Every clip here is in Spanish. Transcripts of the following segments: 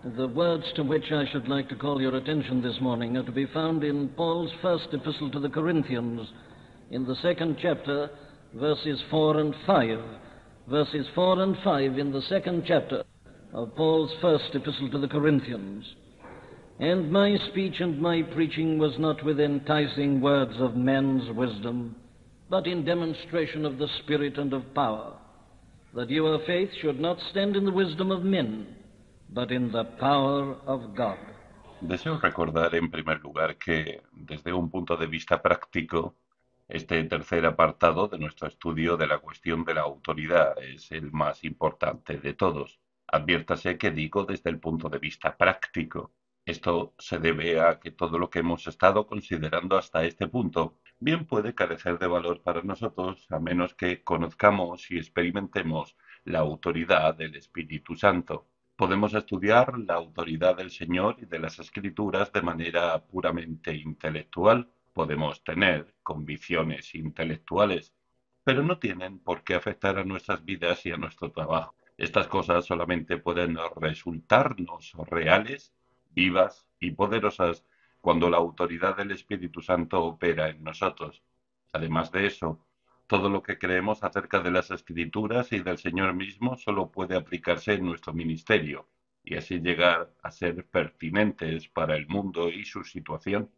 The words to which I should like to call your attention this morning are to be found in Paul's first epistle to the Corinthians, in the second chapter, verses 4 and 5. Verses 4 and 5 in the second chapter of Paul's first epistle to the Corinthians. And my speech and my preaching was not with enticing words of men's wisdom, but in demonstration of the Spirit and of power, that your faith should not stand in the wisdom of men, but in the power of God. Deseo recordar en primer lugar que, desde un punto de vista práctico, este tercer apartado de nuestro estudio de la cuestión de la autoridad es el más importante de todos. Adviértase que digo desde el punto de vista práctico. Esto se debe a que todo lo que hemos estado considerando hasta este punto bien puede carecer de valor para nosotros a menos que conozcamos y experimentemos la autoridad del Espíritu Santo. Podemos estudiar la autoridad del Señor y de las Escrituras de manera puramente intelectual. Podemos tener convicciones intelectuales, pero no tienen por qué afectar a nuestras vidas y a nuestro trabajo. Estas cosas solamente pueden resultarnos reales, vivas y poderosas cuando la autoridad del Espíritu Santo opera en nosotros. Además de eso, todo lo que creemos acerca de las Escrituras y del Señor mismo solo puede aplicarse en nuestro ministerio y así llegar a ser pertinentes para el mundo y su situación.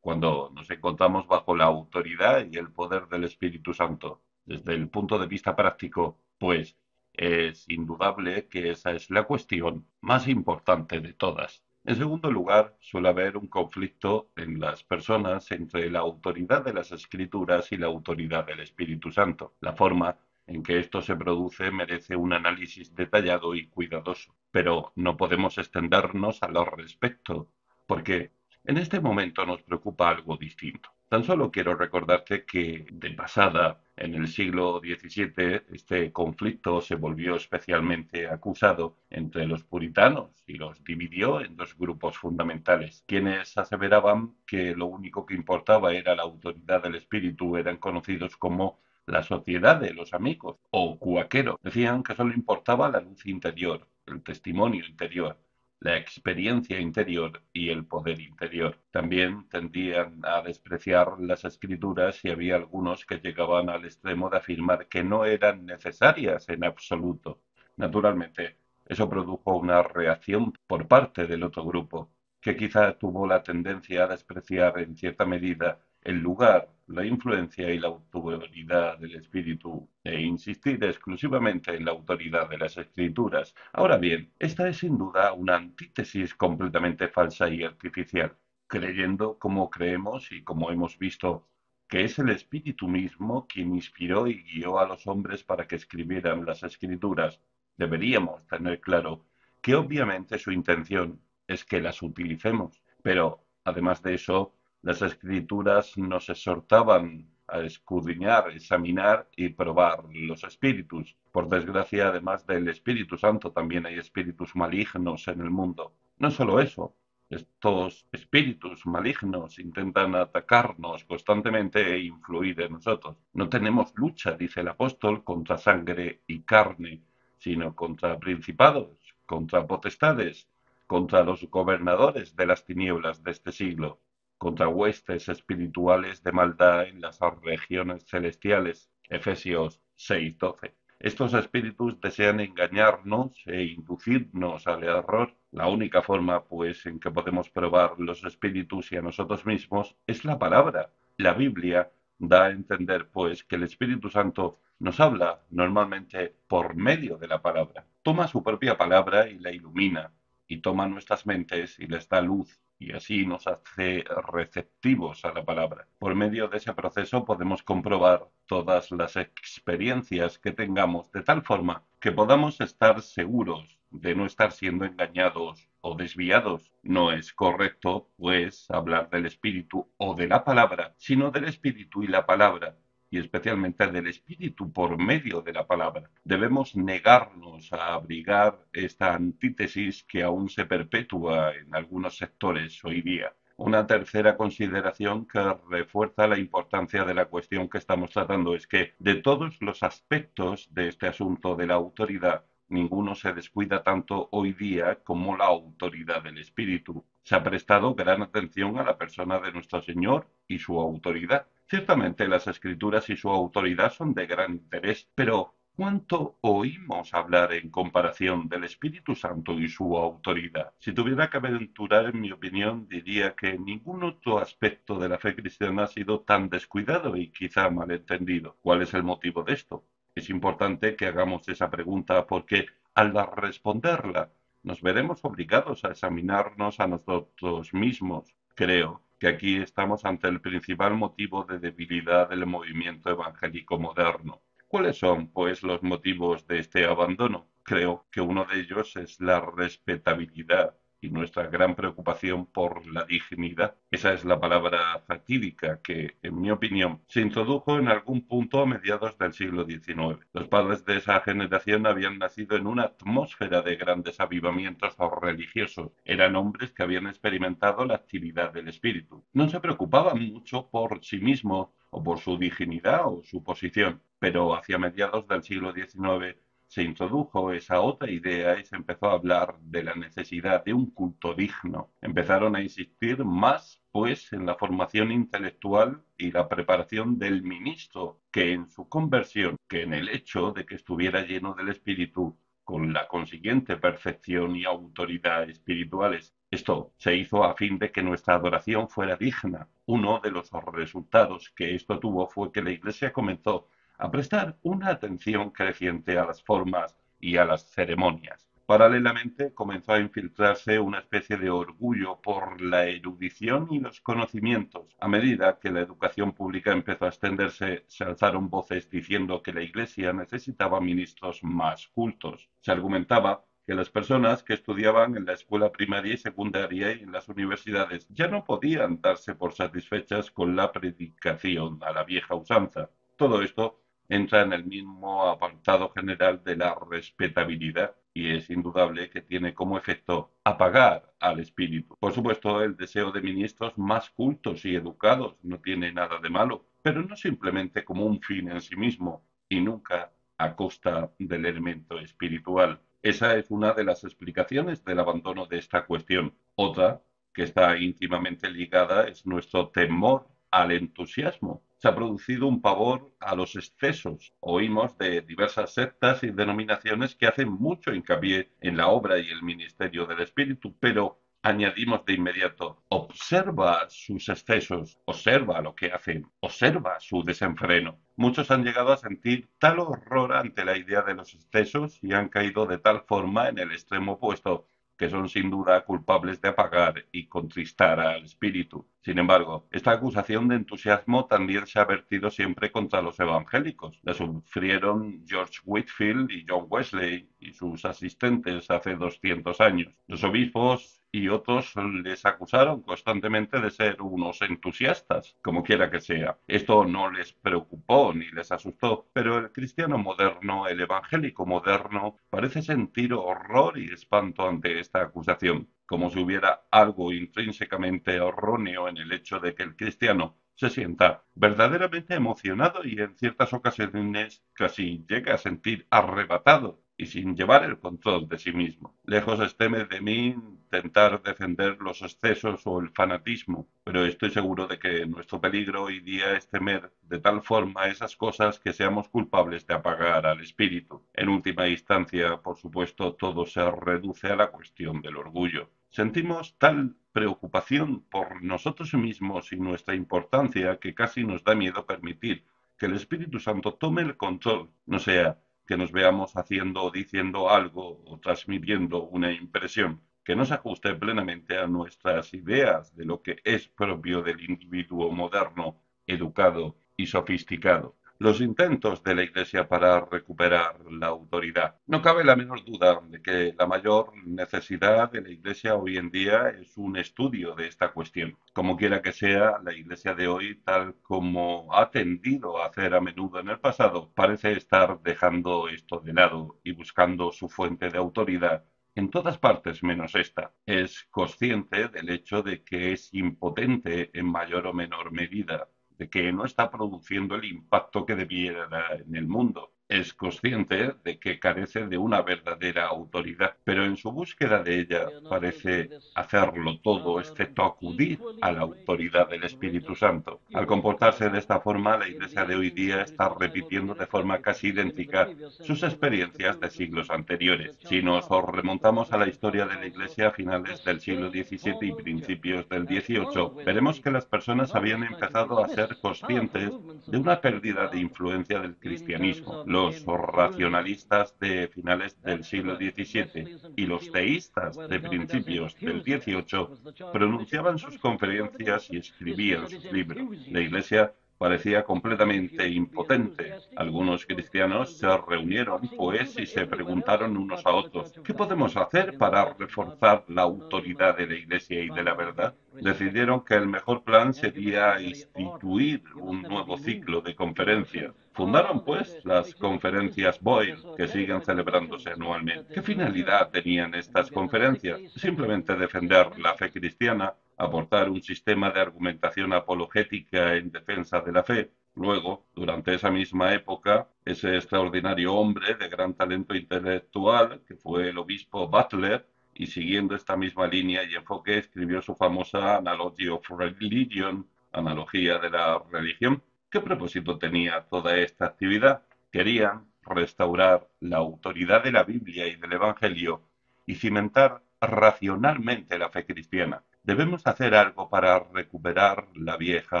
Cuando nos encontramos bajo la autoridad y el poder del Espíritu Santo, desde el punto de vista práctico, pues es indudable que esa es la cuestión más importante de todas. En segundo lugar, suele haber un conflicto en las personas entre la autoridad de las Escrituras y la autoridad del Espíritu Santo. La forma en que esto se produce merece un análisis detallado y cuidadoso, pero no podemos extendernos al respecto, porque en este momento nos preocupa algo distinto. Tan solo quiero recordarte que, de pasada, en el siglo XVII, este conflicto se volvió especialmente acusado entre los puritanos y los dividió en dos grupos fundamentales. Quienes aseveraban que lo único que importaba era la autoridad del espíritu eran conocidos como la sociedad de los amigos o cuáqueros. Decían que solo importaba la luz interior, el testimonio interior, la experiencia interior y el poder interior. También tendían a despreciar las escrituras y había algunos que llegaban al extremo de afirmar que no eran necesarias en absoluto. Naturalmente, eso produjo una reacción por parte del otro grupo, que quizá tuvo la tendencia a despreciar en cierta medida el lugar, la influencia y la autoridad del espíritu e insistir exclusivamente en la autoridad de las escrituras. Ahora bien, esta es sin duda una antítesis completamente falsa y artificial, creyendo como creemos y como hemos visto que es el espíritu mismo quien inspiró y guió a los hombres para que escribieran las escrituras. Deberíamos tener claro que obviamente su intención es que las utilicemos, pero además de eso, las escrituras nos exhortaban a escudriñar, examinar y probar los espíritus. Por desgracia, además del Espíritu Santo, también hay espíritus malignos en el mundo. No solo eso, estos espíritus malignos intentan atacarnos constantemente e influir en nosotros. No tenemos lucha, dice el apóstol, contra sangre y carne, sino contra principados, contra potestades, contra los gobernadores de las tinieblas de este siglo, contra huestes espirituales de maldad en las regiones celestiales. Efesios 6:12. Estos espíritus desean engañarnos e inducirnos al error. La única forma, pues, en que podemos probar los espíritus y a nosotros mismos es la palabra. La Biblia da a entender, pues, que el Espíritu Santo nos habla normalmente por medio de la palabra. Toma su propia palabra y la ilumina, y toma nuestras mentes y les da luz, y así nos hace receptivos a la palabra. Por medio de ese proceso podemos comprobar todas las experiencias que tengamos de tal forma que podamos estar seguros de no estar siendo engañados o desviados. No es correcto, pues, hablar del espíritu o de la palabra, sino del espíritu y la palabra, y especialmente del espíritu por medio de la palabra. Debemos negarnos a abrigar esta antítesis que aún se perpetúa en algunos sectores hoy día. Una tercera consideración que refuerza la importancia de la cuestión que estamos tratando es que de todos los aspectos de este asunto de la autoridad, ninguno se descuida tanto hoy día como la autoridad del Espíritu. Se ha prestado gran atención a la persona de nuestro Señor y su autoridad. Ciertamente las Escrituras y su autoridad son de gran interés, pero ¿cuánto oímos hablar en comparación del Espíritu Santo y su autoridad? Si tuviera que aventurar, en mi opinión, diría que ningún otro aspecto de la fe cristiana ha sido tan descuidado y quizá malentendido. ¿Cuál es el motivo de esto? Es importante que hagamos esa pregunta porque al responderla nos veremos obligados a examinarnos a nosotros mismos. Creo que aquí estamos ante el principal motivo de debilidad del movimiento evangélico moderno. ¿Cuáles son, pues, los motivos de este abandono? Creo que uno de ellos es la respetabilidad y nuestra gran preocupación por la dignidad. Esa es la palabra fatídica que, en mi opinión, se introdujo en algún punto a mediados del siglo XIX. Los padres de esa generación habían nacido en una atmósfera de grandes avivamientos religiosos. Eran hombres que habían experimentado la actividad del espíritu. No se preocupaban mucho por sí mismos o por su dignidad o su posición, pero hacia mediados del siglo XIX se introdujo esa otra idea y se empezó a hablar de la necesidad de un culto digno. Empezaron a insistir más, pues, en la formación intelectual y la preparación del ministro que en su conversión, que en el hecho de que estuviera lleno del Espíritu, con la consiguiente perfección y autoridad espirituales. Esto se hizo a fin de que nuestra adoración fuera digna. Uno de los resultados que esto tuvo fue que la Iglesia comenzó a prestar una atención creciente a las formas y a las ceremonias. Paralelamente comenzó a infiltrarse una especie de orgullo por la erudición y los conocimientos. A medida que la educación pública empezó a extenderse, se alzaron voces diciendo que la Iglesia necesitaba ministros más cultos. Se argumentaba que las personas que estudiaban en la escuela primaria y secundaria y en las universidades ya no podían darse por satisfechas con la predicación a la vieja usanza. Todo esto entra en el mismo apartado general de la respetabilidad y es indudable que tiene como efecto apagar al espíritu. Por supuesto, el deseo de ministros más cultos y educados no tiene nada de malo, pero no simplemente como un fin en sí mismo y nunca a costa del elemento espiritual. Esa es una de las explicaciones del abandono de esta cuestión. Otra, que está íntimamente ligada, es nuestro temor al entusiasmo. Se ha producido un pavor a los excesos. Oímos de diversas sectas y denominaciones que hacen mucho hincapié en la obra y el ministerio del Espíritu, pero añadimos de inmediato, observa sus excesos, observa lo que hacen, observa su desenfreno. Muchos han llegado a sentir tal horror ante la idea de los excesos y han caído de tal forma en el extremo opuesto que son sin duda culpables de apagar y contristar al espíritu. Sin embargo, esta acusación de entusiasmo también se ha vertido siempre contra los evangélicos. La sufrieron George Whitefield y John Wesley y sus asistentes hace 200 años. Los obispos y otros les acusaron constantemente de ser unos entusiastas, como quiera que sea. Esto no les preocupó ni les asustó, pero el cristiano moderno, el evangélico moderno, parece sentir horror y espanto ante esta acusación, como si hubiera algo intrínsecamente erróneo en el hecho de que el cristiano se sienta verdaderamente emocionado y en ciertas ocasiones casi llega a sentir arrebatado y sin llevar el control de sí mismo. Lejos esté de mí intentar defender los excesos o el fanatismo, pero estoy seguro de que nuestro peligro hoy día es temer de tal forma esas cosas que seamos culpables de apagar al espíritu. En última instancia, por supuesto, todo se reduce a la cuestión del orgullo. Sentimos tal preocupación por nosotros mismos y nuestra importancia que casi nos da miedo permitir que el Espíritu Santo tome el control, no sea que nos veamos haciendo o diciendo algo o transmitiendo una impresión que no se ajuste plenamente a nuestras ideas de lo que es propio del individuo moderno, educado y sofisticado. Los intentos de la Iglesia para recuperar la autoridad. No cabe la menor duda de que la mayor necesidad de la Iglesia hoy en día es un estudio de esta cuestión. Como quiera que sea, la Iglesia de hoy, tal como ha tendido a hacer a menudo en el pasado, parece estar dejando esto de lado y buscando su fuente de autoridad en todas partes menos esta. Es consciente del hecho de que es impotente en mayor o menor medida, de que no está produciendo el impacto que debiera en el mundo. Es consciente de que carece de una verdadera autoridad, pero en su búsqueda de ella parece hacerlo todo excepto acudir a la autoridad del Espíritu Santo. Al comportarse de esta forma, la Iglesia de hoy día está repitiendo de forma casi idéntica sus experiencias de siglos anteriores. Si nos remontamos a la historia de la Iglesia a finales del siglo XVII y principios del XVIII, veremos que las personas habían empezado a ser conscientes de una pérdida de influencia del cristianismo. Los racionalistas de finales del siglo XVII y los teístas de principios del XVIII pronunciaban sus conferencias y escribían sus libros. La Iglesia parecía completamente impotente. Algunos cristianos se reunieron, pues, y se preguntaron unos a otros, ¿qué podemos hacer para reforzar la autoridad de la Iglesia y de la verdad? Decidieron que el mejor plan sería instituir un nuevo ciclo de conferencias. Fundaron, pues, las conferencias Boyle, que siguen celebrándose anualmente. ¿Qué finalidad tenían estas conferencias? Simplemente defender la fe cristiana, aportar un sistema de argumentación apologética en defensa de la fe. Luego, durante esa misma época, ese extraordinario hombre de gran talento intelectual, que fue el obispo Butler, y siguiendo esta misma línea y enfoque, escribió su famosa Analogy of Religion, analogía de la religión. ¿Qué propósito tenía toda esta actividad? Querían restaurar la autoridad de la Biblia y del Evangelio y cimentar racionalmente la fe cristiana. Debemos hacer algo para recuperar la vieja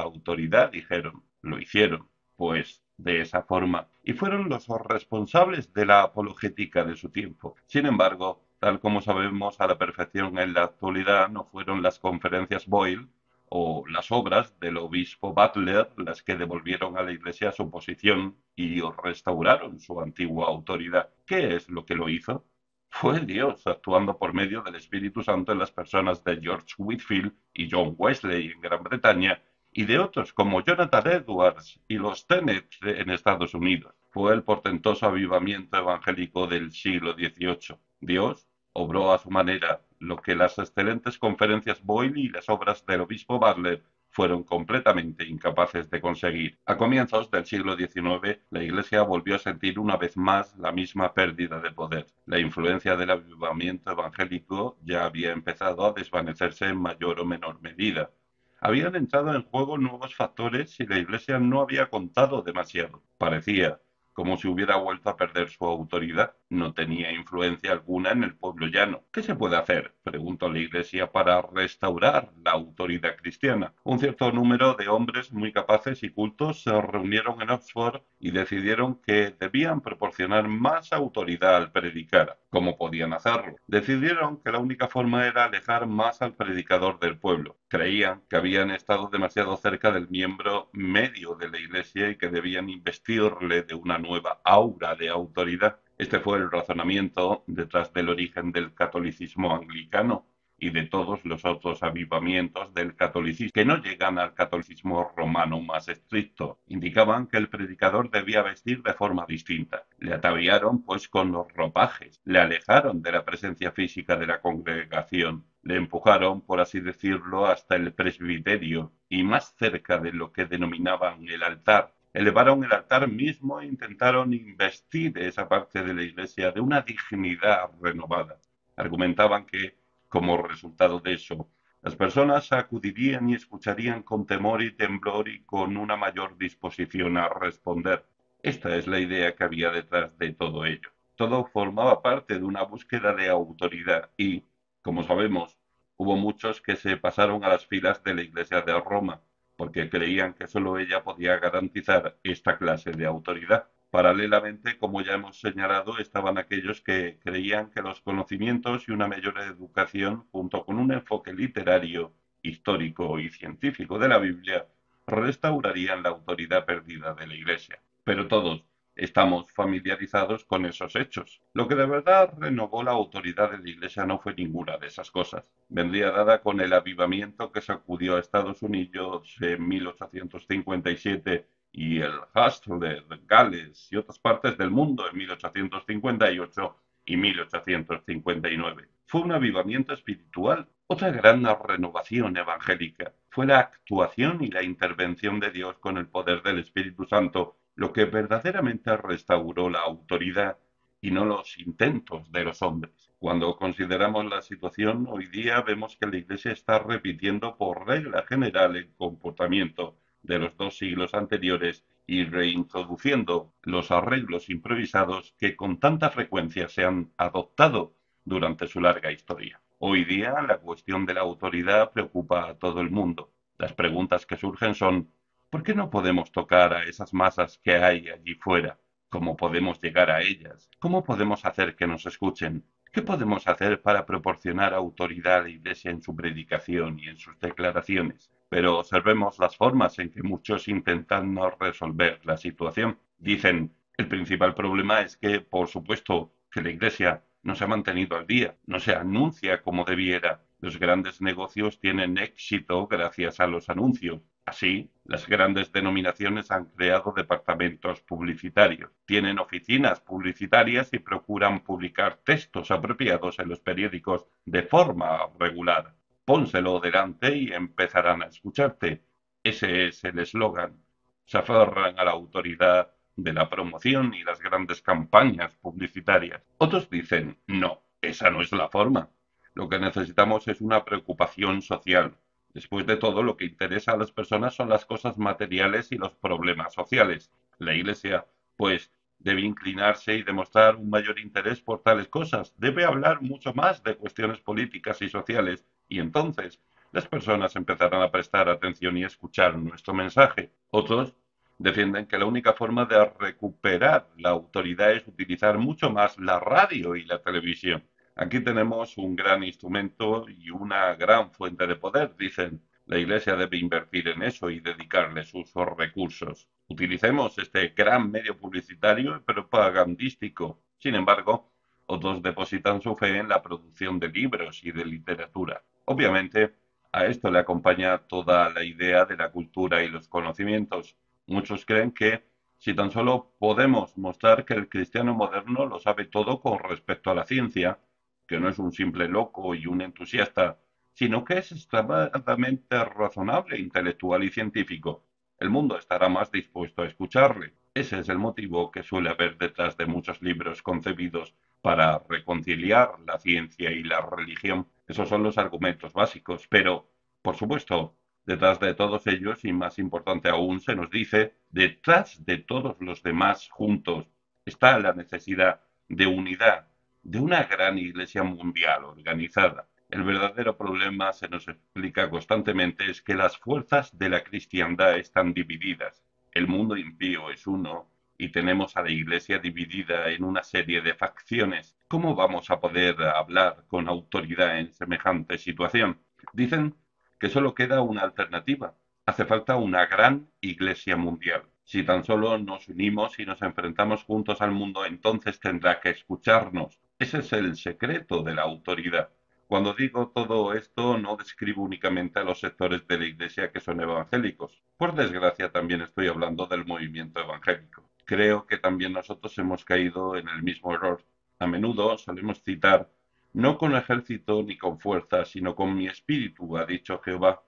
autoridad, dijeron. Lo hicieron, pues, de esa forma, y fueron los responsables de la apologética de su tiempo. Sin embargo, tal como sabemos a la perfección en la actualidad, no fueron las conferencias Boyle o las obras del obispo Butler las que devolvieron a la Iglesia su posición y restauraron su antigua autoridad. ¿Qué es lo que lo hizo? Fue Dios actuando por medio del Espíritu Santo en las personas de George Whitefield y John Wesley en Gran Bretaña y de otros como Jonathan Edwards y los Tennent en Estados Unidos. Fue el portentoso avivamiento evangélico del siglo XVIII. Dios obró a su manera lo que las excelentes conferencias Boyle y las obras del obispo Butler fueron completamente incapaces de conseguir. A comienzos del siglo XIX, la Iglesia volvió a sentir una vez más la misma pérdida de poder. La influencia del avivamiento evangélico ya había empezado a desvanecerse en mayor o menor medida. Habían entrado en juego nuevos factores y la Iglesia no había contado demasiado. Parecía como si hubiera vuelto a perder su autoridad. No tenía influencia alguna en el pueblo llano. ¿Qué se puede hacer? Preguntó la Iglesia para restaurar la autoridad cristiana. Un cierto número de hombres muy capaces y cultos se reunieron en Oxford y decidieron que debían proporcionar más autoridad al predicar. ¿Cómo podían hacerlo? Decidieron que la única forma era alejar más al predicador del pueblo. Creían que habían estado demasiado cerca del miembro medio de la Iglesia y que debían investirle de una nueva aura de autoridad. Este fue el razonamiento detrás del origen del catolicismo anglicano y de todos los otros avivamientos del catolicismo, que no llegan al catolicismo romano más estricto. Indicaban que el predicador debía vestir de forma distinta. Le ataviaron, pues, con los ropajes, le alejaron de la presencia física de la congregación, le empujaron, por así decirlo, hasta el presbiterio y más cerca de lo que denominaban el altar. Elevaron el altar mismo e intentaron investir esa parte de la iglesia de una dignidad renovada. Argumentaban que, como resultado de eso, las personas acudirían y escucharían con temor y temblor y con una mayor disposición a responder. Esta es la idea que había detrás de todo ello. Todo formaba parte de una búsqueda de autoridad y, como sabemos, hubo muchos que se pasaron a las filas de la Iglesia de Roma, porque creían que sólo ella podía garantizar esta clase de autoridad. Paralelamente, como ya hemos señalado, estaban aquellos que creían que los conocimientos y una mayor educación, junto con un enfoque literario, histórico y científico de la Biblia, restaurarían la autoridad perdida de la Iglesia. Pero todos estamos familiarizados con esos hechos. Lo que de verdad renovó la autoridad de la Iglesia no fue ninguna de esas cosas. Vendría dada con el avivamiento que sacudió a Estados Unidos en 1857 y el Hustler, Gales y otras partes del mundo en 1858 y 1859. Fue un avivamiento espiritual, otra gran renovación evangélica. Fue la actuación y la intervención de Dios con el poder del Espíritu Santo lo que verdaderamente restauró la autoridad y no los intentos de los hombres. Cuando consideramos la situación hoy día vemos que la Iglesia está repitiendo por regla general el comportamiento de los 2 siglos anteriores y reintroduciendo los arreglos improvisados que con tanta frecuencia se han adoptado durante su larga historia. Hoy día la cuestión de la autoridad preocupa a todo el mundo. Las preguntas que surgen son ¿por qué no podemos tocar a esas masas que hay allí fuera? ¿Cómo podemos llegar a ellas? ¿Cómo podemos hacer que nos escuchen? ¿Qué podemos hacer para proporcionar autoridad a la Iglesia en su predicación y en sus declaraciones? Pero observemos las formas en que muchos intentan no resolver la situación. Dicen, el principal problema es que, por supuesto, que la Iglesia no se ha mantenido al día, no se anuncia como debiera. Los grandes negocios tienen éxito gracias a los anuncios. Así, las grandes denominaciones han creado departamentos publicitarios, tienen oficinas publicitarias y procuran publicar textos apropiados en los periódicos de forma regular. Pónselo delante y empezarán a escucharte. Ese es el eslogan. Se aferran a la autoridad de la promoción y las grandes campañas publicitarias. Otros dicen, no, esa no es la forma. Lo que necesitamos es una preocupación social. Después de todo, lo que interesa a las personas son las cosas materiales y los problemas sociales. La Iglesia, pues, debe inclinarse y demostrar un mayor interés por tales cosas. Debe hablar mucho más de cuestiones políticas y sociales. Y entonces, las personas empezarán a prestar atención y escuchar nuestro mensaje. Otros defienden que la única forma de recuperar la autoridad es utilizar mucho más la radio y la televisión. Aquí tenemos un gran instrumento y una gran fuente de poder, dicen. La Iglesia debe invertir en eso y dedicarle sus recursos. Utilicemos este gran medio publicitario y propagandístico. Sin embargo, otros depositan su fe en la producción de libros y de literatura. Obviamente, a esto le acompaña toda la idea de la cultura y los conocimientos. Muchos creen que si tan solo podemos mostrar que el cristiano moderno lo sabe todo con respecto a la ciencia, que no es un simple loco y un entusiasta, sino que es extremadamente razonable, intelectual y científico, el mundo estará más dispuesto a escucharle. Ese es el motivo que suele haber detrás de muchos libros concebidos para reconciliar la ciencia y la religión. Esos son los argumentos básicos, pero, por supuesto, detrás de todos ellos, y más importante aún, se nos dice, detrás de todos los demás juntos, está la necesidad de unidad, de una gran iglesia mundial organizada. El verdadero problema, se nos explica constantemente, es que las fuerzas de la cristiandad están divididas. El mundo impío es uno y tenemos a la iglesia dividida en una serie de facciones. ¿Cómo vamos a poder hablar con autoridad en semejante situación? Dicen que solo queda una alternativa. Hace falta una gran iglesia mundial. Si tan solo nos unimos y nos enfrentamos juntos al mundo, entonces tendrá que escucharnos. Ese es el secreto de la autoridad. Cuando digo todo esto, no describo únicamente a los sectores de la Iglesia que son evangélicos. Por desgracia, también estoy hablando del movimiento evangélico. Creo que también nosotros hemos caído en el mismo error. A menudo solemos citar, no con ejército ni con fuerza, sino con mi espíritu, ha dicho Jehová.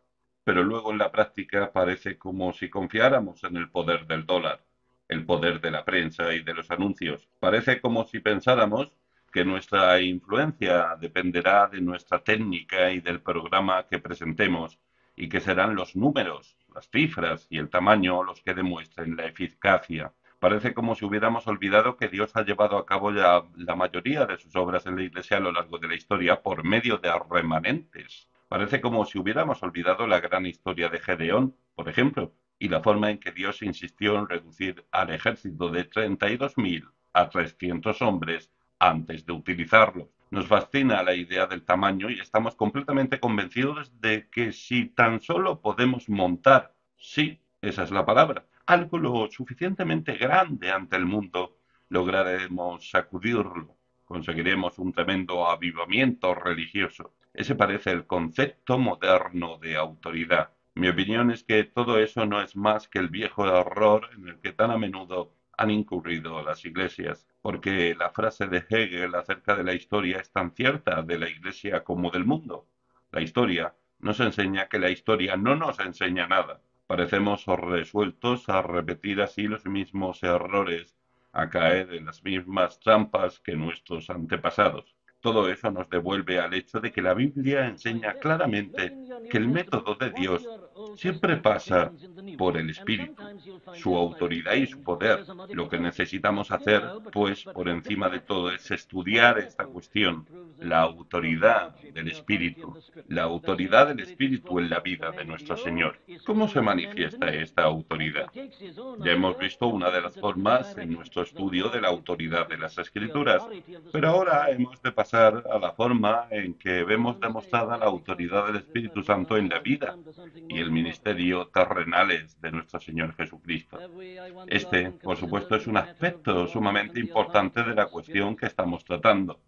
Pero luego en la práctica parece como si confiáramos en el poder del dólar, el poder de la prensa y de los anuncios. Parece como si pensáramos que nuestra influencia dependerá de nuestra técnica y del programa que presentemos y que serán los números, las cifras y el tamaño los que demuestren la eficacia. Parece como si hubiéramos olvidado que Dios ha llevado a cabo ya la mayoría de sus obras en la Iglesia a lo largo de la historia por medio de remanentes. Parece como si hubiéramos olvidado la gran historia de Gedeón, por ejemplo, y la forma en que Dios insistió en reducir al ejército de 32.000 a 300 hombres antes de utilizarlo. Nos fascina la idea del tamaño y estamos completamente convencidos de que si tan solo podemos montar, sí, esa es la palabra, algo lo suficientemente grande ante el mundo, lograremos sacudirlo, conseguiremos un tremendo avivamiento religioso. Ese parece el concepto moderno de autoridad. Mi opinión es que todo eso no es más que el viejo error en el que tan a menudo han incurrido las iglesias, porque la frase de Hegel acerca de la historia es tan cierta de la iglesia como del mundo. La historia nos enseña que la historia no nos enseña nada. Parecemos resueltos a repetir así los mismos errores, a caer en las mismas trampas que nuestros antepasados. Todo eso nos devuelve al hecho de que la Biblia enseña claramente que el método de Dios siempre pasa por el Espíritu, su autoridad y su poder. Lo que necesitamos hacer, pues, por encima de todo, es estudiar esta cuestión, la la autoridad del Espíritu en la vida de nuestro Señor. ¿Cómo se manifiesta esta autoridad? Ya hemos visto una de las formas en nuestro estudio de la autoridad de las Escrituras, pero ahora hemos de pasar a la forma en que vemos demostrada la autoridad del Espíritu Santo en la vida y el ministerio terrenales de nuestro Señor Jesucristo. Este, por supuesto, es un aspecto sumamente importante de la cuestión que estamos tratando.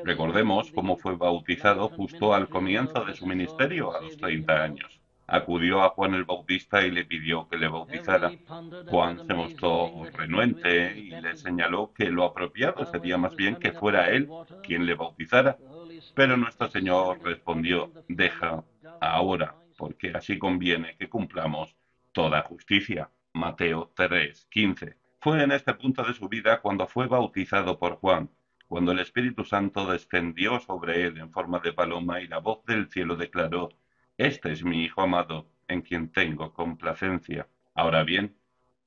Recordemos cómo fue bautizado justo al comienzo de su ministerio, a los 30 años. Acudió a Juan el Bautista y le pidió que le bautizara. Juan se mostró renuente y le señaló que lo apropiado sería más bien que fuera él quien le bautizara. Pero nuestro Señor respondió, deja ahora, porque así conviene que cumplamos toda justicia. Mateo 3:15. Fue en este punto de su vida cuando fue bautizado por Juan, cuando el Espíritu Santo descendió sobre él en forma de paloma y la voz del cielo declaró, este es mi Hijo amado, en quien tengo complacencia. Ahora bien,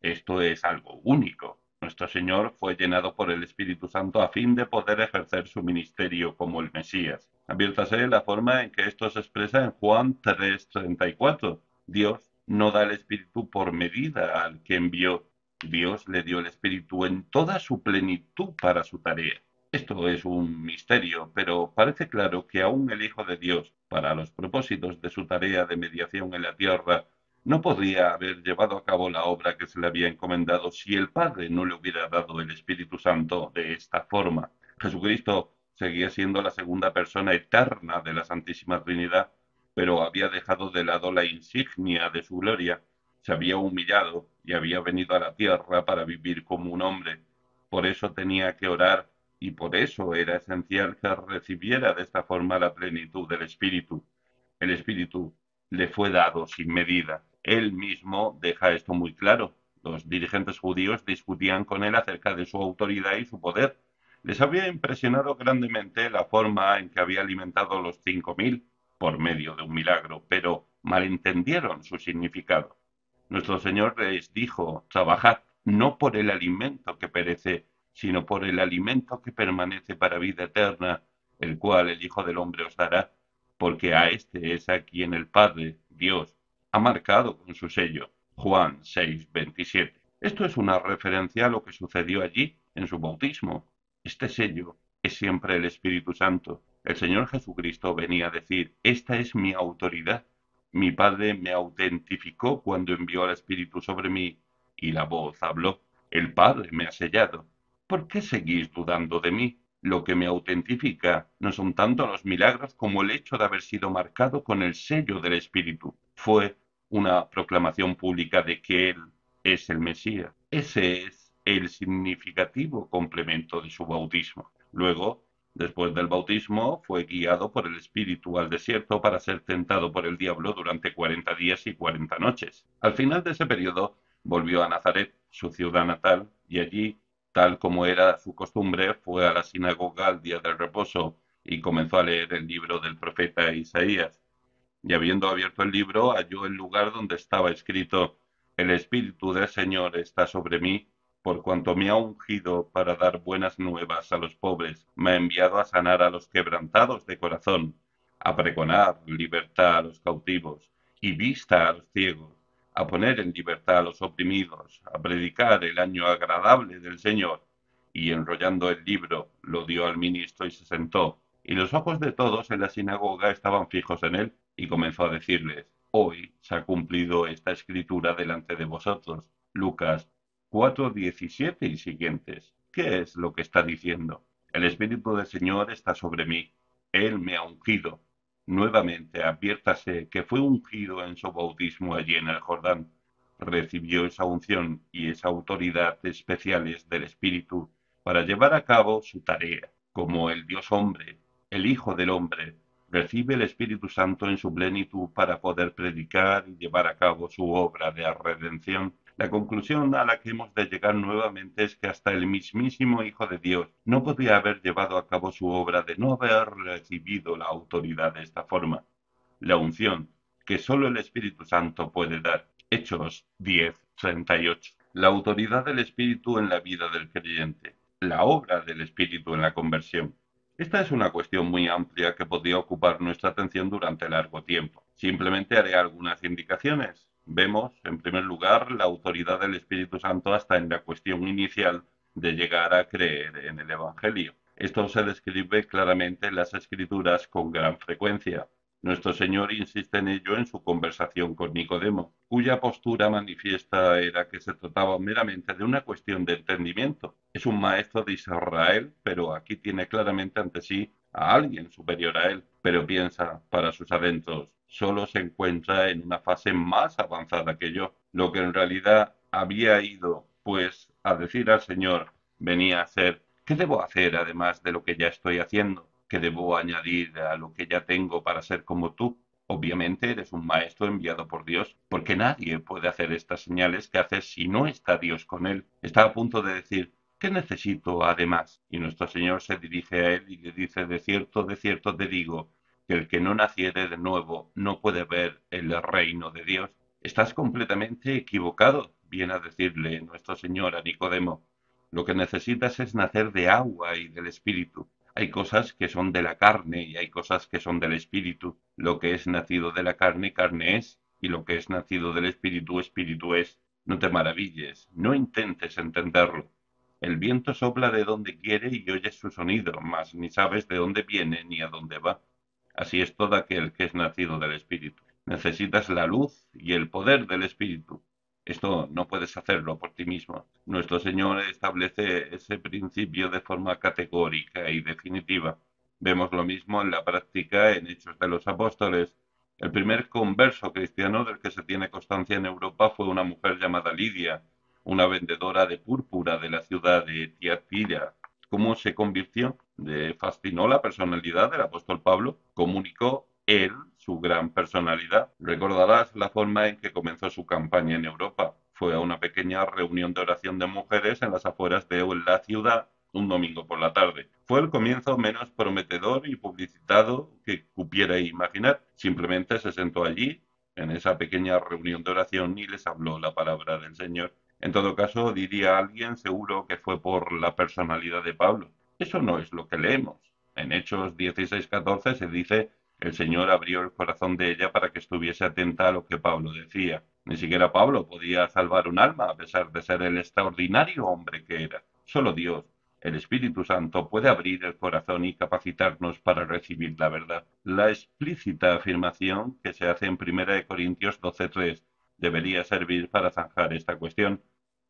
esto es algo único. Nuestro Señor fue llenado por el Espíritu Santo a fin de poder ejercer su ministerio como el Mesías. Adviértase la forma en que esto se expresa en Juan 3:34. Dios no da el Espíritu por medida al que envió. Dios le dio el Espíritu en toda su plenitud para su tarea. Esto es un misterio, pero parece claro que aún el Hijo de Dios, para los propósitos de su tarea de mediación en la tierra, no podría haber llevado a cabo la obra que se le había encomendado si el Padre no le hubiera dado el Espíritu Santo de esta forma. Jesucristo seguía siendo la segunda persona eterna de la Santísima Trinidad, pero había dejado de lado la insignia de su gloria, se había humillado y había venido a la tierra para vivir como un hombre. Por eso tenía que orar y por eso era esencial que recibiera de esta forma la plenitud del Espíritu. El Espíritu le fue dado sin medida. Él mismo deja esto muy claro. Los dirigentes judíos discutían con él acerca de su autoridad y su poder. Les había impresionado grandemente la forma en que había alimentado a los 5.000 por medio de un milagro, pero malentendieron su significado. Nuestro Señor les dijo, trabajad no por el alimento que perece, sino por el alimento que permanece para vida eterna, el cual el Hijo del Hombre os dará, porque a este es a quien el Padre, Dios, ha marcado con su sello. Juan 6:27. Esto es una referencia a lo que sucedió allí en su bautismo. Este sello es siempre el Espíritu Santo. El Señor Jesucristo venía a decir, esta es mi autoridad. Mi Padre me autentificó cuando envió al Espíritu sobre mí, y la voz habló. El Padre me ha sellado. ¿Por qué seguís dudando de mí? Lo que me autentifica no son tanto los milagros como el hecho de haber sido marcado con el sello del Espíritu. Fue una proclamación pública de que Él es el Mesías. Ese es el significativo complemento de su bautismo. Luego, después del bautismo, fue guiado por el Espíritu al desierto para ser tentado por el diablo durante 40 días y 40 noches. Al final de ese periodo, volvió a Nazaret, su ciudad natal, y allí, tal como era su costumbre, fue a la sinagoga al día del reposo y comenzó a leer el libro del profeta Isaías. Y habiendo abierto el libro, halló el lugar donde estaba escrito, el Espíritu del Señor está sobre mí, por cuanto me ha ungido para dar buenas nuevas a los pobres, me ha enviado a sanar a los quebrantados de corazón, a pregonar libertad a los cautivos y vista a los ciegos, a poner en libertad a los oprimidos, a predicar el año agradable del Señor. Y enrollando el libro, lo dio al ministro y se sentó. Y los ojos de todos en la sinagoga estaban fijos en él, y comenzó a decirles, hoy se ha cumplido esta escritura delante de vosotros. Lucas 4:17 y siguientes. ¿Qué es lo que está diciendo? El Espíritu del Señor está sobre mí. Él me ha ungido. Nuevamente adviértase que fue ungido en su bautismo allí en el Jordán. Recibió esa unción y esa autoridad especiales del Espíritu para llevar a cabo su tarea como el Dios hombre, el Hijo del hombre, recibe el Espíritu Santo en su plenitud para poder predicar y llevar a cabo su obra de redención. La conclusión a la que hemos de llegar nuevamente es que hasta el mismísimo Hijo de Dios no podía haber llevado a cabo su obra de no haber recibido la autoridad de esta forma, la unción que sólo el Espíritu Santo puede dar. Hechos 10:38. La autoridad del Espíritu en la vida del creyente, la obra del Espíritu en la conversión. Esta es una cuestión muy amplia que podría ocupar nuestra atención durante largo tiempo. Simplemente haré algunas indicaciones. Vemos, en primer lugar, la autoridad del Espíritu Santo hasta en la cuestión inicial de llegar a creer en el Evangelio. Esto se describe claramente en las Escrituras con gran frecuencia. Nuestro Señor insiste en ello en su conversación con Nicodemo, cuya postura manifiesta era que se trataba meramente de una cuestión de entendimiento. Es un maestro de Israel, pero aquí tiene claramente ante sí a alguien superior a él, pero piensa para sus adentros, solo se encuentra en una fase más avanzada que yo, lo que en realidad había ido, pues, a decir al Señor, venía a ser, ¿qué debo hacer además de lo que ya estoy haciendo? ¿Qué debo añadir a lo que ya tengo para ser como tú? Obviamente eres un maestro enviado por Dios, porque nadie puede hacer estas señales que haces si no está Dios con él. Está a punto de decir, ¿qué necesito además? Y nuestro Señor se dirige a él y le dice, de cierto te digo, que el que no naciere de nuevo no puede ver el reino de Dios. Estás completamente equivocado, viene a decirle nuestro Señor a Nicodemo. Lo que necesitas es nacer de agua y del Espíritu. Hay cosas que son de la carne y hay cosas que son del espíritu. Lo que es nacido de la carne, carne es, y lo que es nacido del espíritu, espíritu es. No te maravilles, no intentes entenderlo. El viento sopla de donde quiere y oyes su sonido, mas ni sabes de dónde viene ni a dónde va. Así es todo aquel que es nacido del espíritu. Necesitas la luz y el poder del espíritu. Esto no puedes hacerlo por ti mismo. Nuestro Señor establece ese principio de forma categórica y definitiva. Vemos lo mismo en la práctica en Hechos de los Apóstoles. El primer converso cristiano del que se tiene constancia en Europa fue una mujer llamada Lidia, una vendedora de púrpura de la ciudad de Tiatira. ¿Cómo se convirtió? Le fascinó la personalidad del apóstol Pablo, comunicó él su gran personalidad. Recordarás la forma en que comenzó su campaña en Europa. Fue a una pequeña reunión de oración de mujeres en las afueras de la ciudad un domingo por la tarde. Fue el comienzo menos prometedor y publicitado que cupiera imaginar. Simplemente se sentó allí, en esa pequeña reunión de oración, y les habló la palabra del Señor. En todo caso, diría alguien seguro que fue por la personalidad de Pablo. Eso no es lo que leemos. En Hechos 16:14 se dice el Señor abrió el corazón de ella para que estuviese atenta a lo que Pablo decía. Ni siquiera Pablo podía salvar un alma a pesar de ser el extraordinario hombre que era. Solo Dios, el Espíritu Santo, puede abrir el corazón y capacitarnos para recibir la verdad. La explícita afirmación que se hace en 1 Corintios 12:3 debería servir para zanjar esta cuestión.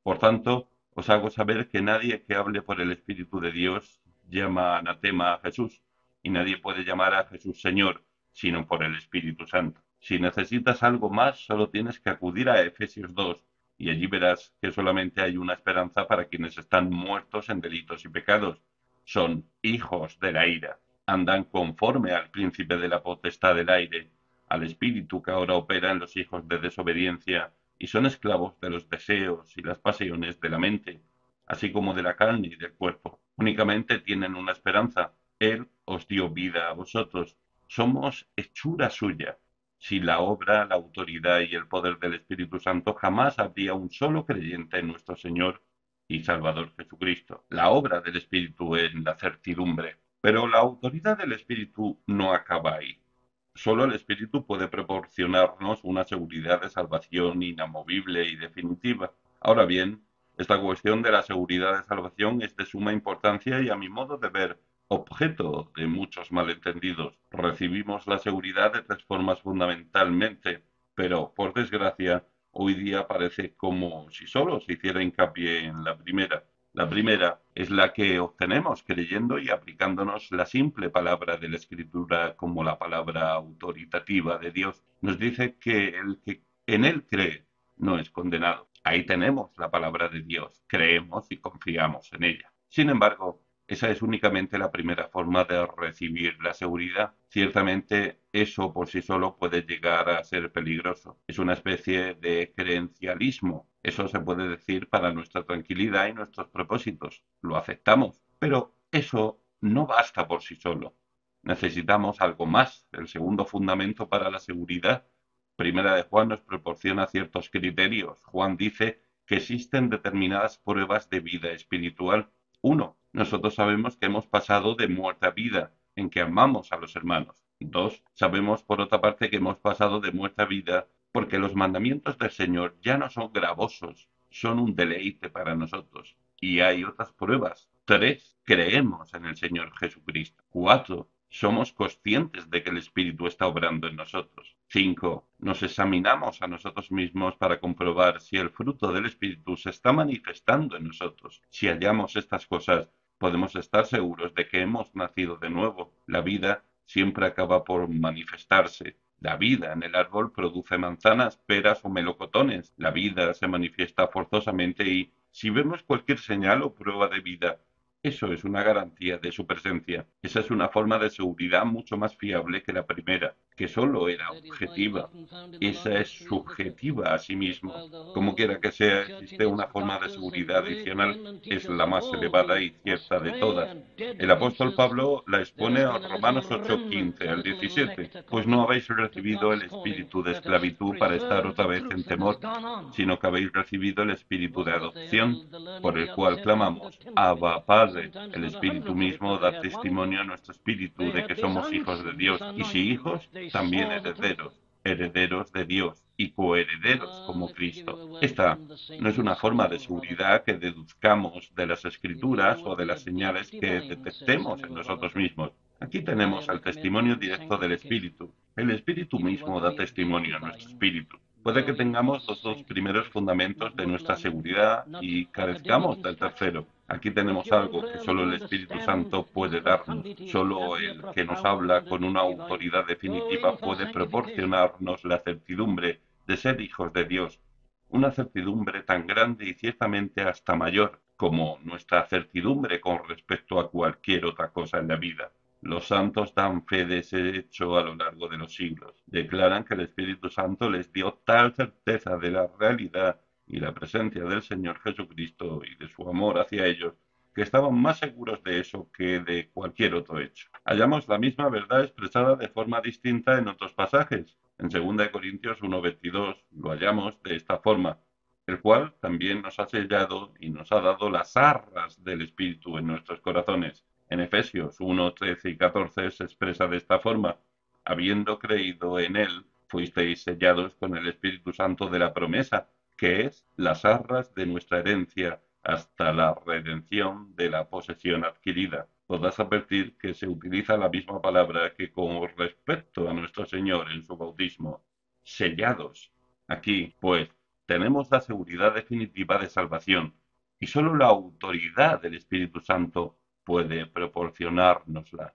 Por tanto, os hago saber que nadie que hable por el Espíritu de Dios llama anatema a Jesús, y nadie puede llamar a Jesús Señor, sino por el Espíritu Santo. Si necesitas algo más, solo tienes que acudir a Efesios 2, y allí verás que solamente hay una esperanza para quienes están muertos en delitos y pecados. Son hijos de la ira. Andan conforme al príncipe de la potestad del aire, al espíritu que ahora opera en los hijos de desobediencia, y son esclavos de los deseos y las pasiones de la mente, así como de la carne y del cuerpo. Únicamente tienen una esperanza. Él os dio vida a vosotros. Somos hechura suya. Sin la obra, la autoridad y el poder del Espíritu Santo, jamás habría un solo creyente en nuestro Señor y Salvador Jesucristo. La obra del Espíritu en la certidumbre. Pero la autoridad del Espíritu no acaba ahí. Solo el Espíritu puede proporcionarnos una seguridad de salvación inamovible y definitiva. Ahora bien, esta cuestión de la seguridad de salvación es de suma importancia y, a mi modo de ver, objeto de muchos malentendidos. Recibimos la seguridad de tres formas fundamentalmente, pero, por desgracia, hoy día parece como si solo se hiciera hincapié en la primera. La primera es la que obtenemos creyendo y aplicándonos la simple palabra de la Escritura como la palabra autoritativa de Dios. Nos dice que el que en Él cree no es condenado. Ahí tenemos la palabra de Dios, creemos y confiamos en ella. Sin embargo, Esa es únicamente la primera forma de recibir la seguridad. Ciertamente eso por sí solo puede llegar a ser peligroso. Es una especie de creencialismo. Eso se puede decir para nuestra tranquilidad y nuestros propósitos. Lo aceptamos. Pero eso no basta por sí solo. Necesitamos algo más. El segundo fundamento para la seguridad. Primera de Juan nos proporciona ciertos criterios. Juan dice que existen determinadas pruebas de vida espiritual. Uno, nosotros sabemos que hemos pasado de muerte a vida, en que amamos a los hermanos. Dos, sabemos por otra parte que hemos pasado de muerte a vida porque los mandamientos del Señor ya no son gravosos, son un deleite para nosotros. Y hay otras pruebas. Tres, creemos en el Señor Jesucristo. Cuatro, somos conscientes de que el Espíritu está obrando en nosotros. Cinco, nos examinamos a nosotros mismos para comprobar si el fruto del Espíritu se está manifestando en nosotros. Si hallamos estas cosas, podemos estar seguros de que hemos nacido de nuevo. La vida siempre acaba por manifestarse. La vida en el árbol produce manzanas, peras o melocotones. La vida se manifiesta forzosamente y, si vemos cualquier señal o prueba de vida, eso es una garantía de su presencia. Esa es una forma de seguridad mucho más fiable que la primera, que solo era objetiva. Esa es subjetiva a sí misma. Como quiera que sea, existe una forma de seguridad adicional, es la más elevada y cierta de todas. El apóstol Pablo la expone a Romanos 8:15 al 17, pues no habéis recibido el espíritu de esclavitud para estar otra vez en temor, sino que habéis recibido el espíritu de adopción, por el cual clamamos, Abba, Padre. El Espíritu mismo da testimonio a nuestro espíritu de que somos hijos de Dios, y si hijos, también herederos, herederos de Dios y coherederos como Cristo. Esta no es una forma de seguridad que deduzcamos de las Escrituras o de las señales que detectemos en nosotros mismos. Aquí tenemos el testimonio directo del Espíritu. El Espíritu mismo da testimonio a nuestro espíritu. Puede que tengamos los dos primeros fundamentos de nuestra seguridad y carezcamos del tercero. Aquí tenemos algo que solo el Espíritu Santo puede darnos. Solo el que nos habla con una autoridad definitiva puede proporcionarnos la certidumbre de ser hijos de Dios. Una certidumbre tan grande y ciertamente hasta mayor como nuestra certidumbre con respecto a cualquier otra cosa en la vida. Los santos dan fe de ese hecho a lo largo de los siglos. Declaran que el Espíritu Santo les dio tal certeza de la realidad y la presencia del Señor Jesucristo y de su amor hacia ellos, que estaban más seguros de eso que de cualquier otro hecho. Hallamos la misma verdad expresada de forma distinta en otros pasajes. En 2 Corintios 1:22 lo hallamos de esta forma, el cual también nos ha sellado y nos ha dado las arras del Espíritu en nuestros corazones. En Efesios 1:13 y 14 se expresa de esta forma, habiendo creído en él, fuisteis sellados con el Espíritu Santo de la promesa, que es las arras de nuestra herencia hasta la redención de la posesión adquirida. Podrás advertir que se utiliza la misma palabra que con respecto a nuestro Señor en su bautismo, sellados. Aquí, pues, tenemos la seguridad definitiva de salvación y solo la autoridad del Espíritu Santo puede proporcionárnosla.